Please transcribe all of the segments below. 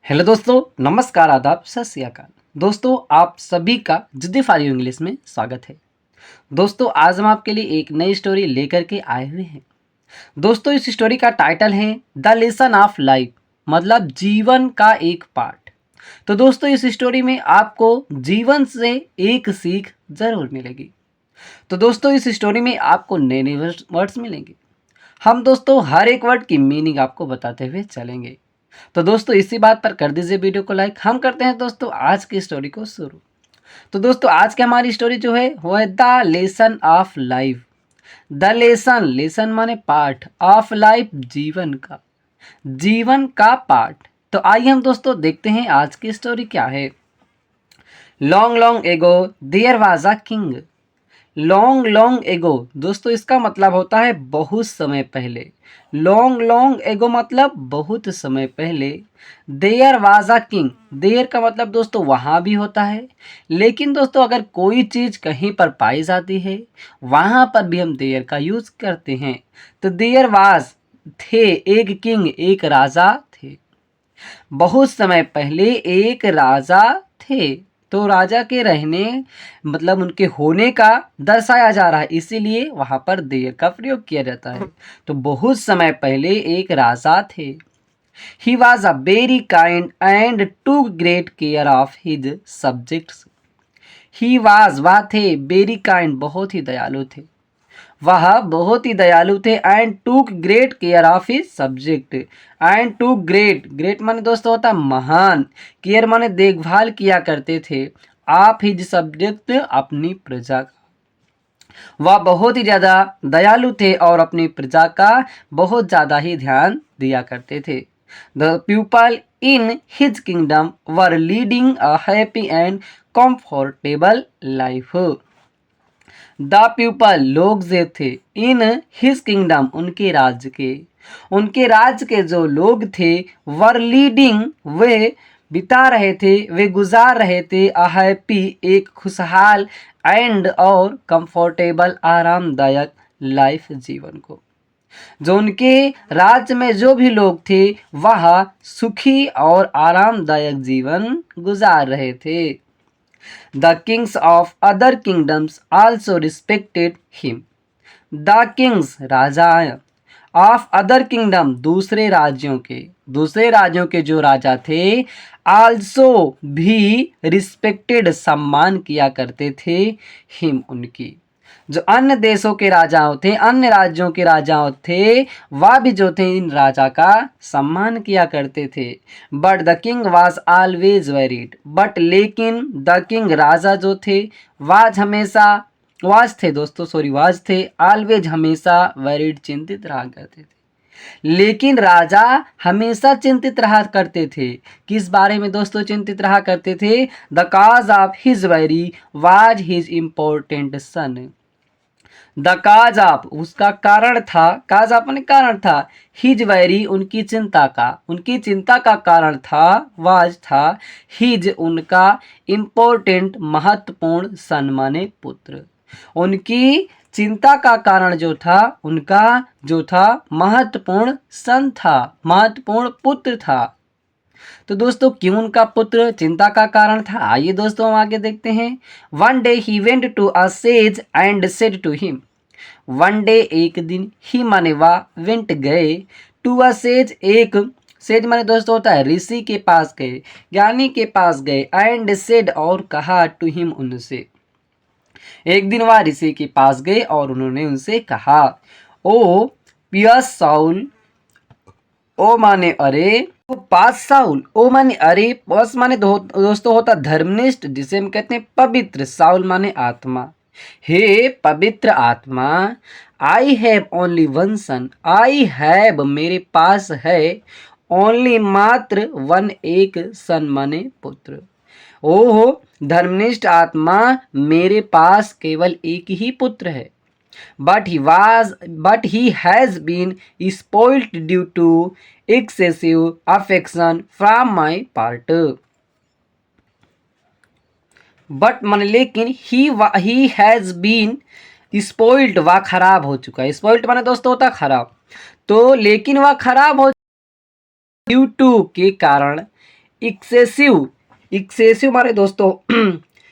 Hello दोस्तों, नमस्कार, आदाब, सत श्री अकाल। दोस्तों, आप सभी का जिद्दी फॉर यू इंग्लिश में स्वागत है। दोस्तों, आज हम आपके लिए एक नई स्टोरी लेकर के आए हुए हैं। दोस्तों, इस स्टोरी का टाइटल है द लेसन ऑफ लाइफ, मतलब जीवन का एक पाठ। तो दोस्तों, इस स्टोरी में आपको जीवन से एक सीख जरूर मिलेगी। तो दोस्तों, इस स्टोरी में आपको नए नए वर्ड्स मिलेंगे। हम दोस्तों हर एक वर्ड की मीनिंग आपको बताते हुए चलेंगे। तो दोस्तों, इसी बात पर कर दीजिए वीडियो को लाइक। हम करते हैं दोस्तों आज की स्टोरी को शुरू। तो दोस्तों, आज की हमारी स्टोरी जो है वो है the lesson of life. The lesson, lesson माने पाठ, ऑफ लाइफ जीवन का, जीवन का पाठ। तो आइए हम दोस्तों देखते हैं आज की स्टोरी क्या है। Long long ago there was a king. Long long ago दोस्तों, इसका मतलब होता है बहुत समय पहले। लॉन्ग लॉन्ग एगो मतलब बहुत समय पहले। There was a king, there का मतलब दोस्तों वहाँ भी होता है, लेकिन दोस्तों अगर कोई चीज़ कहीं पर पाई जाती है वहाँ पर भी हम देयर का यूज़ करते हैं। तो देयर वाज थे एक किंग, एक राजा थे। बहुत समय पहले एक राजा थे। तो राजा के रहने मतलब उनके होने का दर्शाया जा रहा है, इसीलिए वहाँ पर देर का प्रयोग किया जाता है। तो बहुत समय पहले एक राजा थे। He was a very kind and to great care of his subjects. He was, वह थे, वेरी काइंड, बहुत ही दयालु थे। वह बहुत ही दयालु थे and took great care of his subject. And to great, great माने दोस्तों होता महान, केयर माने देखभाल किया करते थे, ऑफ हिज सब्जेक्ट, अपनी प्रजा का। वह बहुत ही ज़्यादा दयालु थे और अपनी प्रजा का बहुत ज़्यादा ही ध्यान दिया करते थे। The people in his kingdom were leading a happy and comfortable life. The people, लोग जो थे, इन हिज किंगडम, उनके राज्य के जो लोग थे, वर लीडिंग, वे बिता रहे थे, वे गुजार रहे थे, अ हैप्पी, एक खुशहाल, एंड और कंफर्टेबल, आरामदायक लाइफ, जीवन को। जो उनके राज्य में जो भी लोग थे वह सुखी और आरामदायक जीवन गुजार रहे थे। The kings of other kingdoms also respected him. The kings, Raja, of other kingdom, दूसरे राज्यों के जो राजा थे, आल्सो भी, रिस्पेक्टेड, सम्मान किया करते थे, हिम, उनकी। जो अन्य देशों के राजाओं थे, अन्य राज्यों के राजाओं थे, वह भी जो थे इन राजा का सम्मान किया करते थे। But the king was always worried, but लेकिन द किंग, राजा जो थे, वाज हमेशा, वाज थे दोस्तों, सॉरी, वाज थे, ऑलवेज हमेशा, वरीड चिंतित रहा करते थे। लेकिन राजा हमेशा चिंतित रहा करते थे। किस बारे में दोस्तों चिंतित रहा करते थे? The cause of his worry was his important son. The cause of, उसका कारण था, काज ऑफ माने कारण था, हिज वैरी, उनकी चिंता का कारण था, वाज था, हिज, उनका, इम्पोर्टेंट, महत्वपूर्ण, सन माने पुत्र। उनकी चिंता का कारण जो था, उनका जो था महत्वपूर्ण सन था, महत्वपूर्ण पुत्र था। तो दोस्तों क्यों उनका पुत्र चिंता का कारण था, आइए दोस्तों हम आगे देखते हैं। One day he went to a sage and said to him. One day, एक दिन, ही माने वह, वेंट, गए, टू अ सेज, एक, सेज माने दोस्तों होता है ऋषि के पास गए, ज्ञानी के पास गए, एंड सेड, और कहा, टू हिम, उनसे। एक दिन वह ऋषि के पास गए और उन्होंने उनसे कहा, ओ पियस साउल, ओ माने अरे, ओ पास साउल, ओ माने अरे, पस माने दोस्तों होता धर्मनिष्ठ, जिसे हम कहते हैं पवित्र, साउल माने आत्मा। हे पवित्र आत्मा, I have only one son, I have, मेरे पास है, ओनली, मात्र, वन, एक, सन माने पुत्र। ओहो धर्मनिष्ठ आत्मा, मेरे पास केवल एक ही पुत्र है। but he has been spoiled due to excessive affection from my part. But मन लेकिन ही हैज बीन स्पॉइल्ड, वह खराब हो चुका है। स्पॉइल्ड माने दोस्तों होता खराब, तो लेकिन वह खराब हो ड्यू टू के कारण, एक्सेसिव, एक्सेसिव माने दोस्तों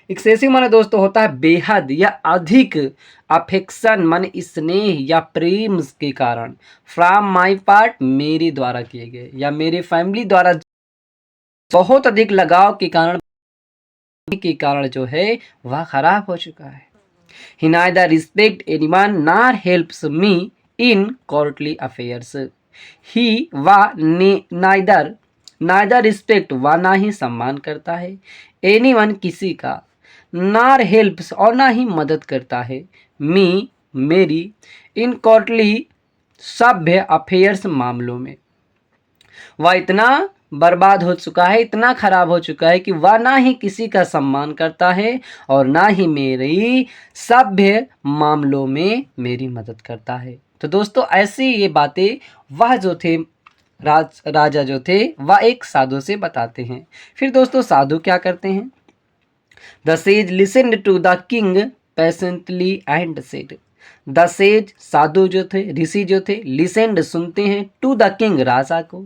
एक्सेसिव माने दोस्तों होता है बेहद या अधिक, अफेक्शन माने स्नेह या प्रेम के कारण, फ्रॉम माई पार्ट मेरे द्वारा किए गए या मेरे फैमिली द्वारा बहुत अधिक लगाव के कारण जो है वह खराब हो चुका है। He neither respect anyone nor helps me in courtly affairs. He वह नाइदर, नाइदर रिस्पेक्ट वह ना ही सम्मान करता है, एनीवन किसी का, नॉर हेल्प्स और ना ही मदद करता है, मी मेरी, इन कोर्टली सभ्य अफेयर्स मामलों में। वह इतना बर्बाद हो चुका है, इतना खराब हो चुका है कि वह ना ही किसी का सम्मान करता है और ना ही मेरी सभ्य मामलों में मेरी मदद करता है। तो दोस्तों ऐसी ये बातें वह जो थे राजा जो थे वह एक साधु से बताते हैं। फिर दोस्तों साधु क्या करते हैं? The sage listened to the king patiently and said. The sage साधु जो थे, ऋषि जो थे, लिसेंड सुनते हैं, टू द किंग राजा को,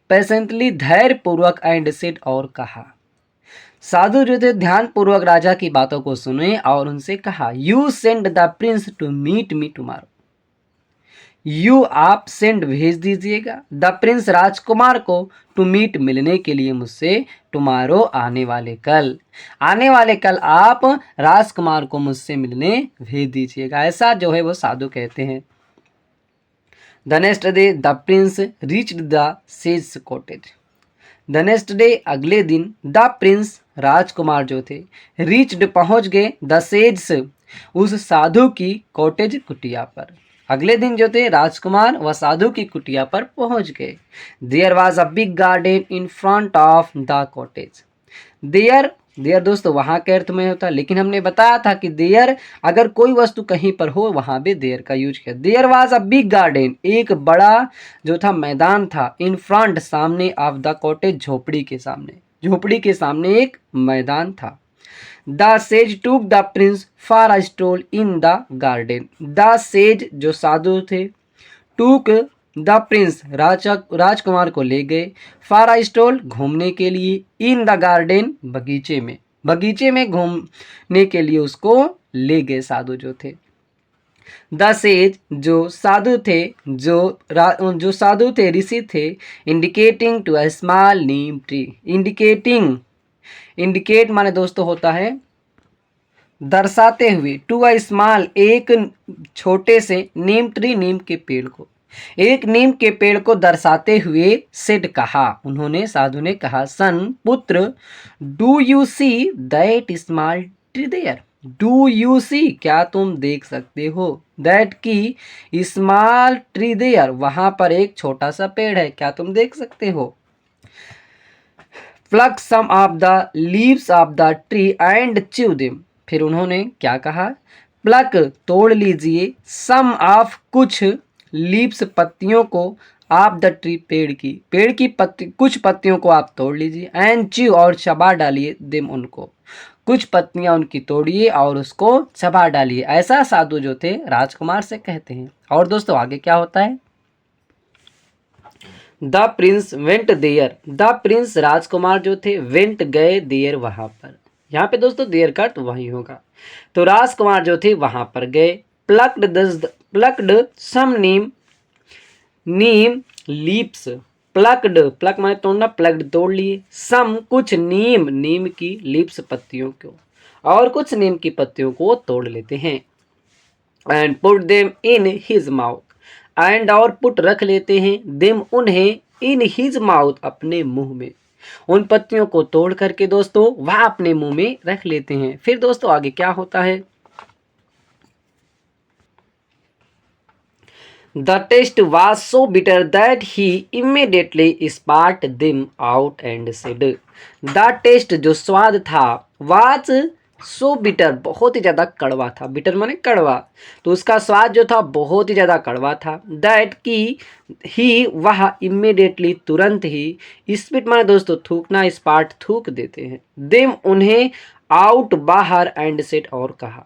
पेशेंटली धैर्य पूर्वक, एंड सेड और कहा। साधु जो थे ध्यान पूर्वक राजा की बातों को सुने और उनसे कहा, you send the prince to meet me tomorrow. You आप सेंड भेज दीजिएगा, द प्रिंस राजकुमार को, टू मीट मिलने के लिए मुझसे, टुमारो आने वाले कल, आने वाले कल आप राजकुमार को मुझसे मिलने भेज दीजिएगा। ऐसा जो है वो साधु कहते हैं। The next day the Prince reached the sage cottage. The next day अगले दिन द प्रिंस राजकुमार जो थे, रीच्ड पहुंच गए, द सेज उस साधु की कॉटेज कुटिया पर। अगले दिन जो थे राजकुमार व साधु की कुटिया पर पहुंच गए। There was a big garden in front of the cottage. There, there दोस्तों वहां के अर्थ में होता है, लेकिन हमने बताया था कि देयर अगर कोई वस्तु कहीं पर हो वहां भी देयर का यूज किया। There was a big garden, एक बड़ा जो था मैदान था, इन फ्रंट सामने, ऑफ द कॉटेज झोपड़ी के सामने, झोपड़ी के सामने एक मैदान था। The sage took the prince for a stroll in the garden. The sage जो साधु थे, टूक द प्रिंस राजकुमार को ले गए, फॉर अ स्ट्रोल घूमने के लिए, इन द गार्डन बगीचे में, बगीचे में घूमने के लिए उसको ले गए साधु जो थे। द सेज जो साधु थे, जो साधु थे, ऋषि थे, indicating to a small neem tree. Indicating, indicate माने दोस्तों होता है दर्शाते हुए, टू अ स्मॉल एक छोटे से, नीम ट्री नीम के पेड़ को, एक नीम के पेड़ को दर्शाते हुए, सेड कहा, उन्होंने साधु ने कहा, सन पुत्र, do you see that small tree there. Do you see क्या तुम देख सकते हो, दैट की स्मॉल ट्री देयर वहां पर एक छोटा सा पेड़ है, क्या तुम देख सकते हो। Pluck some of the leaves of the tree and chew them. फिर उन्होंने क्या कहा, प्लक तोड़ लीजिए, सम ऑफ कुछ, लीव्स पत्तियों को, ऑफ द ट्री पेड़ की पत्ती, कुछ पत्तियों को आप तोड़ लीजिए, एंड च्यू और चबा डालिए, देम उनको, कुछ पत्तियां उनकी तोड़िए और उसको चबा डालिए। ऐसा साधु जो थे राजकुमार से कहते हैं। और दोस्तों आगे क्या होता है? The prince went there. The prince राजकुमार जो थे, वेंट गए, देयर वहां पर। यहाँ पे दोस्तों देयर का तो वही होगा। तो राजकुमार जो थे वहां पर गए। प्लक्ड सम नीम, नीम लीप्स, प्लक्ड, प्लक माने तोड़ना, प्लक्ड तोड़ लिए, सम कुछ, नीम नीम की, लीप्स पत्तियों को, और कुछ नीम की पत्तियों को तोड़ लेते हैं। And put them in his mouth, and और पुट रख लेते हैं, देम उन्हें, इन हिज माउथ अपने मुंह में। उन पत्तियों को तोड़ करके दोस्तों वह अपने मुंह में रख लेते हैं। फिर दोस्तों आगे क्या होता है? The taste was so bitter that he immediately spat them out and said. The taste जो स्वाद था, वाज सो बिटर बहुत ही ज़्यादा कड़वा था, बिटर माने कड़वा, तो उसका स्वाद जो था बहुत ही ज़्यादा कड़वा था। दैट की ही वह, इमीडिएटली तुरंत ही, स्पिट माने दोस्तों थूकना, स्पाट थूक देते हैं, देम उन्हें, आउट बाहर, एंड सेट और कहा।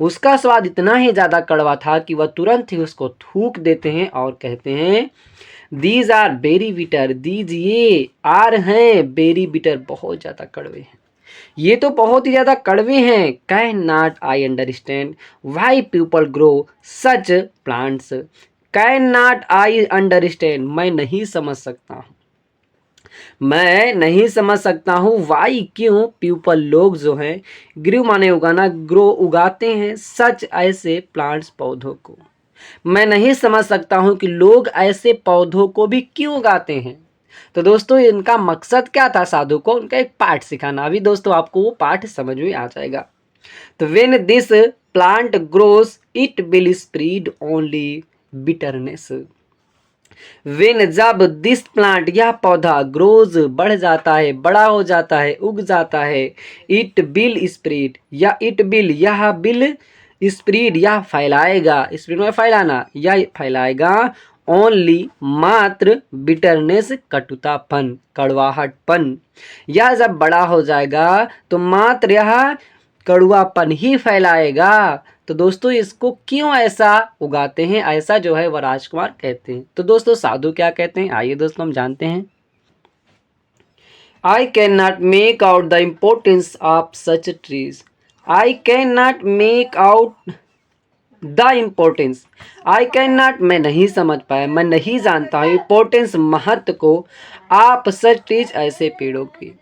उसका स्वाद इतना ही ज़्यादा कड़वा था कि वह तुरंत ही उसको थूक देते हैं और कहते हैं, these are very bitter, these ये आर हैं वेरी बिटर, बहुत ज़्यादा कड़वे हैं, ये तो बहुत ही ज़्यादा कड़वे हैं। Can not I understand why people grow such plants, can not I understand, मैं नहीं समझ सकता हूँ, मैं नहीं समझ सकता हूँ वाई क्यों पीपल लोग जो हैं, ग्रू माने उगाना, ग्रो उगाते हैं, सच ऐसे प्लांट्स पौधों को, मैं नहीं समझ सकता हूँ कि लोग ऐसे पौधों को भी क्यों उगाते हैं। तो दोस्तों इनका मकसद क्या था साधु को, उनका एक पाठ सिखाना। अभी दोस्तों आपको वो पाठ समझ में आ जाएगा। तो when this plant grows it will spread only bitterness, when जब दिस प्लांट यह पौधा ग्रोज बढ़ जाता है, बड़ा हो जाता है, उग जाता है, इट बिल स्प्रेड या इट बिल यह बिल स्प्रेड यह फैलाएगा, स्प्रेड में फैलाना, यह फैलाएगा ओनली मात्र बिटरनेस कटुतापन, कड़वाहटपन, यह जब बड़ा हो जाएगा तो मात्र यह कड़वापन ही फैलाएगा। तो दोस्तों इसको क्यों ऐसा उगाते हैं, ऐसा जो है वह राजकुमार कहते हैं। तो दोस्तों साधु क्या कहते हैं, आइए दोस्तों हम जानते हैं। I can not make out the importance of such trees, I can not make out the importance, I can not मैं नहीं समझ पाया, मैं नहीं जानता हूँ, इम्पोर्टेंस महत्व को, आप सच ट्रीज ऐसे पेड़ों की,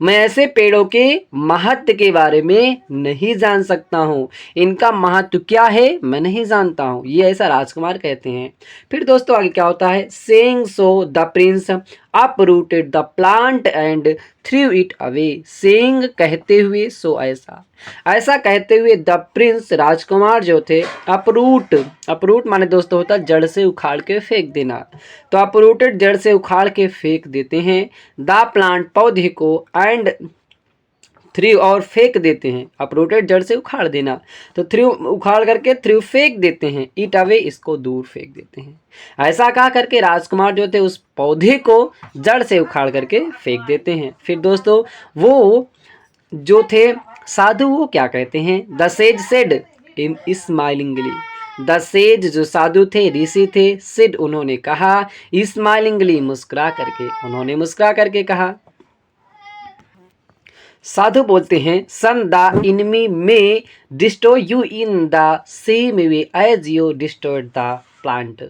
मैं ऐसे पेड़ों के महत्व के बारे में नहीं जान सकता हूँ, इनका महत्व क्या है मैं नहीं जानता हूँ, ये ऐसा राजकुमार कहते हैं। फिर दोस्तों आगे क्या होता है, saying so the Prince uprooted the plant and through it away, saying कहते हुए, सो ऐसा, ऐसा कहते हुए द प्रिंस राजकुमार जो थे, अपरूट, अपरूट माने दोस्तों होता है जड़ से उखाड़ के फेंक देना, तो अपरूटेड जड़ से उखाड़ के फेंक देते हैं, द प्लांट पौधे को, एंड थ्रू और फेंक देते हैं, अपरूटेड जड़ से उखाड़ देना, तो थ्रू उखाड़ करके थ्रू फेंक देते हैं, इट अवे इसको दूर फेंक देते हैं। ऐसा कहा करके राजकुमार जो थे उस पौधे को जड़ से उखाड़ करके फेंक देते हैं। फिर दोस्तों वो जो थे साधु वो क्या कहते हैं, the says said in smilingly, the sage जो साधु थे ऋषि थे, सिड उन्होंने कहा, स्माइलिंगली मुस्कुरा करके, उन्होंने मुस्कुरा करके कहा। साधु बोलते हैं son the enemy may destroy you in the same way as you destroyed the plant,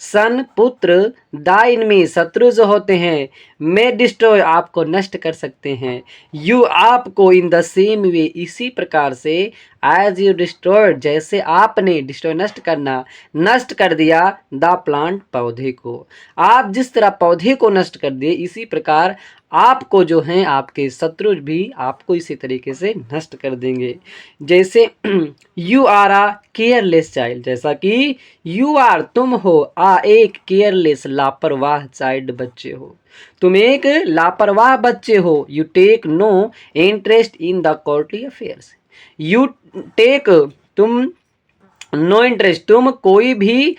son पुत्र, द इनमी शत्रु जो होते हैं, में डिस्ट्रॉय आपको नष्ट कर सकते हैं, यू आपको, इन द सेम वे इसी प्रकार से, एज यू डिस्ट्रॉयड जैसे आपने, डिस्ट्रॉय नष्ट करना, नष्ट कर दिया, द प्लांट पौधे को, आप जिस तरह पौधे को नष्ट कर दिए इसी प्रकार आपको जो हैं आपके शत्रु भी आपको इसी तरीके से नष्ट कर देंगे। जैसे you are a careless child, जैसा कि यू आर तुम हो, आ एक केयरलेस लापरवाह चाइल्ड बच्चे हो, तुम एक लापरवाह बच्चे हो, you take no interest in the courtly affairs, you take तुम, नो इंटरेस्ट तुम कोई भी,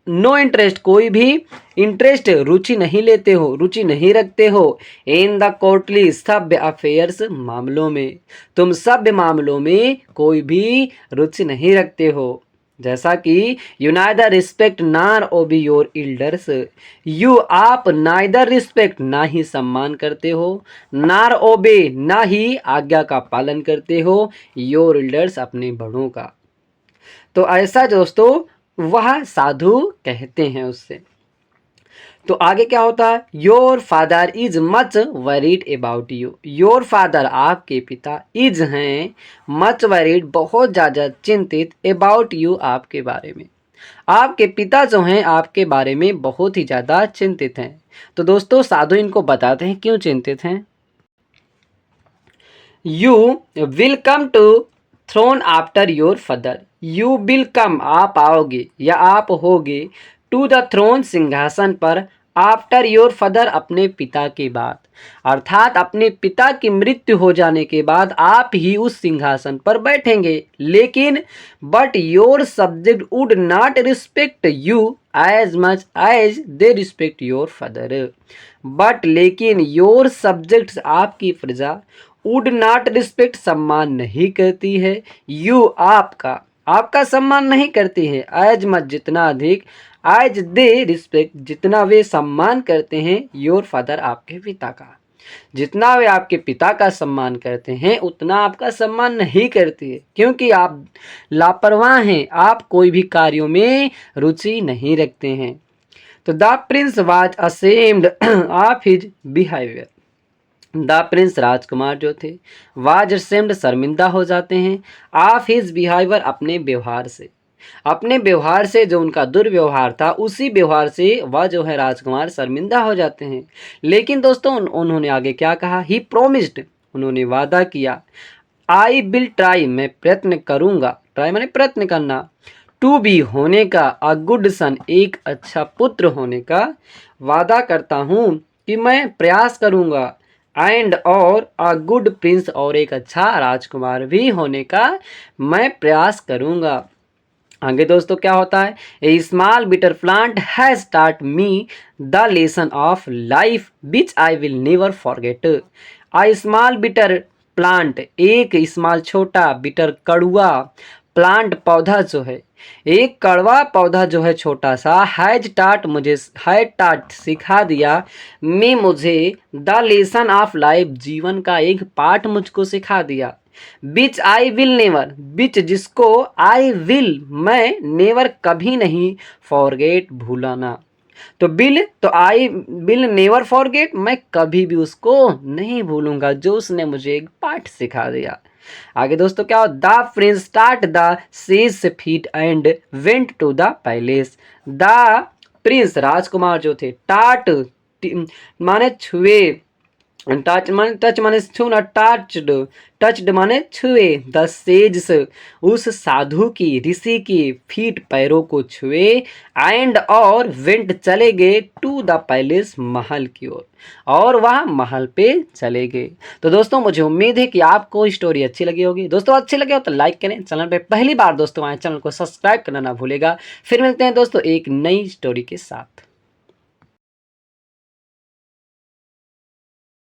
नो इंटरेस्ट कोई भी, इंटरेस्ट रुचि नहीं लेते हो, रुचि नहीं रखते हो, इन द कोर्टली सभ्य अफेयर्स मामलों में, तुम सभ्य मामलों में कोई भी रुचि नहीं रखते हो। जैसा कि यू नाइदर रिस्पेक्ट नार ओबी योर इल्डर्स, यू आप नाइदर रिस्पेक्ट ना ही सम्मान करते हो, नार ओबे ना ही आज्ञा का पालन करते हो, योर इल्डर्स अपने बड़ों का। तो ऐसा दोस्तों वह साधु कहते हैं उससे। तो आगे क्या होता है, your father is much worried about you, your father आपके पिता, इज हैं मच वरीड बहुत ज़्यादा चिंतित, अबाउट यू आपके बारे में, आपके पिता जो हैं आपके बारे में बहुत ही ज़्यादा चिंतित हैं। तो दोस्तों साधु इनको बताते हैं क्यों चिंतित हैं। You will come to throne after your father, you will come आप आओगे या आप होगे, टू द थ्रोन सिंहासन पर, आफ्टर योर फादर अपने पिता के बाद, अर्थात अपने पिता की मृत्यु हो जाने के बाद आप ही उस सिंहासन पर बैठेंगे, लेकिन but your subject would not respect you as much as they respect your father, but लेकिन योर सब्जेक्ट्स आपकी प्रजा, वुड नॉट रिस्पेक्ट सम्मान नहीं करती है, यू आपका, आपका सम्मान नहीं करती है, एज मच जितना अधिक, एज दे रिस्पेक्ट, जितना वे सम्मान करते हैं, योर फादर, आपके पिता का। जितना वे आपके पिता का सम्मान करते हैं उतना आपका सम्मान नहीं करती है, क्योंकि आप लापरवाह हैं, आप कोई भी कार्यों में रुचि नहीं रखते हैं। तो the prince was ashamed of his behaviour. The prince राजकुमार जो थे, वाज असेम्ड शर्मिंदा हो जाते हैं, ऑफ हिज बिहेवियर, अपने व्यवहार से। अपने व्यवहार से, जो उनका दुर्व्यवहार था उसी व्यवहार से वह जो है राजकुमार शर्मिंदा हो जाते हैं। लेकिन दोस्तों उन्होंने आगे क्या कहा, ही प्रोमिस्ड, उन्होंने वादा किया, आई विल ट्राई, मैं प्रयत्न करूंगा, ट्राई माने प्रयत्न करना, टू बी, होने का, अ गुड सन, एक अच्छा पुत्र होने का वादा करता हूँ कि मैं प्रयास करूंगा, एंड और अ गुड प्रिंस, और एक अच्छा राजकुमार भी होने का मैं प्रयास करूंगा। आगे दोस्तों क्या होता है, a small bitter plant has taught me the lesson of life which I will never forget. A small bitter plant, एक स्मॉल छोटा, बिटर कड़ुआ, प्लांट पौधा जो है, एक कड़वा पौधा जो है छोटा सा, हैज टाट, मुझे हैज टाट सिखा दिया, मैं मुझे द लेसन ऑफ लाइफ, जीवन का एक पाठ मुझको सिखा दिया, विच आई विल नेवर, विच जिसको, आई विल मैं, नेवर कभी नहीं, फॉरगेट भूलाना। तो बिल, तो आई विल नेवर फॉरगेट, मैं कभी भी उसको नहीं भूलूंगा जो उसने मुझे एक पाठ सिखा दिया। आगे दोस्तों क्या हो, the prince start the sage feet and went to the palace. The prince, राजकुमार जो थे, टाट माने छुए, टच माने छूना, टच्ड, टच्ड माने छुए, द सेज, उस साधु की, ऋषि की, फीट, पैरों को छुए, एंड और वेंट, चले गए, टू द पैलेस, महल की ओर, और वह महल पे चले गए। तो दोस्तों मुझे उम्मीद है कि आपको स्टोरी अच्छी लगी होगी। दोस्तों अच्छी लगे हो तो लाइक करें, चैनल पे पहली बार दोस्तों आए चैनल को सब्सक्राइब करना ना भूलेगा। फिर मिलते हैं दोस्तों एक नई स्टोरी के साथ।